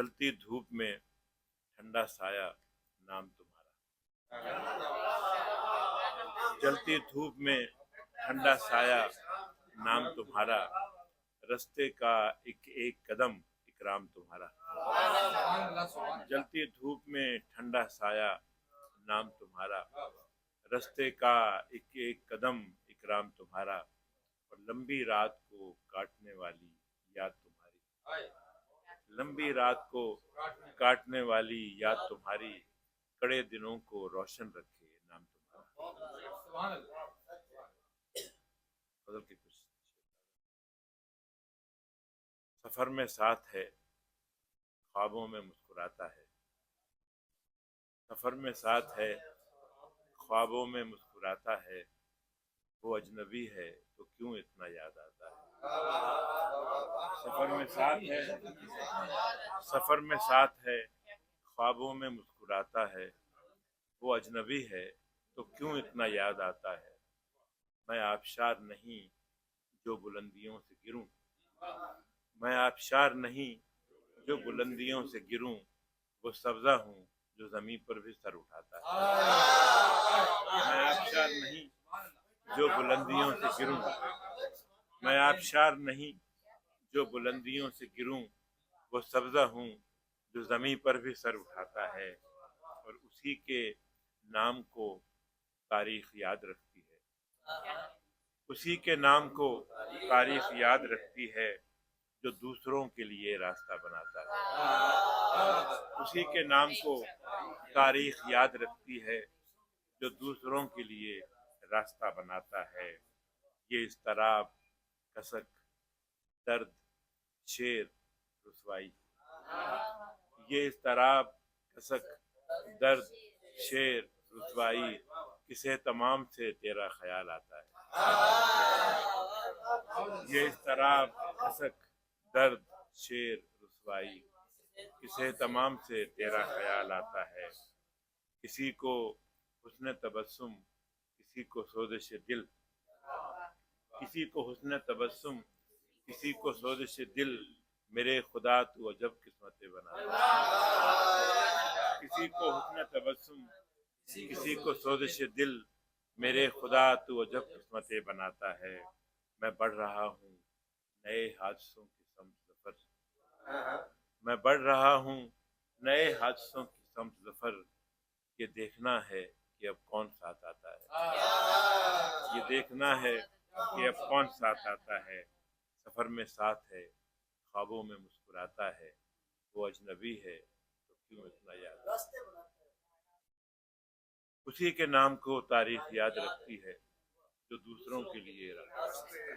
جلتی دھوپ میں ٹھنڈا سایہ نام تمہارا، جلتی دھوپ میں ٹھنڈا سایہ نام تمہارا، رستے کا ایک ایک قدم اکرام تمہارا، جلتی دھوپ میں ٹھنڈا سایہ نام تمہارا، رستے کا ایک ایک قدم اکرام تمہارا، اور لمبی رات کو کاٹنے والی یاد تمہاری، لمبی رات کو کاٹنے والی یاد تمہاری، کڑے دنوں کو روشن رکھے نام تمہارا۔ فضل کی کچھ سفر میں ساتھ ہے، خوابوں میں مسکراتا ہے، سفر میں ساتھ ہے، خوابوں میں مسکراتا ہے، وہ اجنبی ہے تو کیوں اتنا یاد آتا ہے۔ سفر میں ساتھ ہے، سفر میں ساتھ ہے، خوابوں میں مسکراتا ہے، وہ اجنبی ہے تو کیوں اتنا یاد آتا ہے۔ میں آبشار نہیں جو بلندیوں سے گروں، میں آبشار نہیں جو بلندیوں سے گروں، وہ سبزہ ہوں جو زمین پر بھی سر اٹھاتا ہے۔ میں آبشار نہیں جو بلندیوں سے گروں، میں آبشار نہیں جو بلندیوں سے گروں، وہ سبزہ ہوں جو زمین پر بھی سر اٹھاتا ہے، اور اسی کے نام کو تاریخ یاد رکھتی ہے، اسی کے نام کو تاریخ یاد رکھتی ہے جو دوسروں کے لیے راستہ بناتا ہے، اسی کے نام کو تاریخ یاد رکھتی ہے جو دوسروں کے لیے راستہ بناتا ہے۔ یہ اضطراب، کسک، درد، شیر، رسوائی، یہ اضطراب، کسک، درد، شیر، رسوائی، کسے تمام سے تیرا خیال آتا ہے۔ یہ اضطراب، کسک، درد، شیر، رسوائی، کسے تمام سے تیرا خیال آتا ہے۔ کسی کو حسن تبسم، کسی کو سوزش دل، کسی کو حسن تبسم، کسی کو سوزش دل، میرے خدا تو عجب قسمتیں بناتا ہے۔ کسی کو حسن تبسم، کسی کو سوزش دل، میرے خدا تو عجب قسمتیں بناتا ہے۔ میں بڑھ رہا ہوں نئے حادثوں کی سمت ظفر، میں بڑھ رہا ہوں نئے حادثوں کی سمت ظفر، یہ دیکھنا ہے کہ اب کون ساتھ آتا ہے، یہ دیکھنا ہے کہ اب کون ساتھ آتا ہے۔ سفر میں ساتھ ہے، خوابوں میں مسکراتا ہے، وہ اجنبی ہے تو کیوں اتنا یاد آتا ہے۔ اسی کے نام کو تاریخ یاد رکھتی ہے جو دوسروں کے لیے رکھتا ہے۔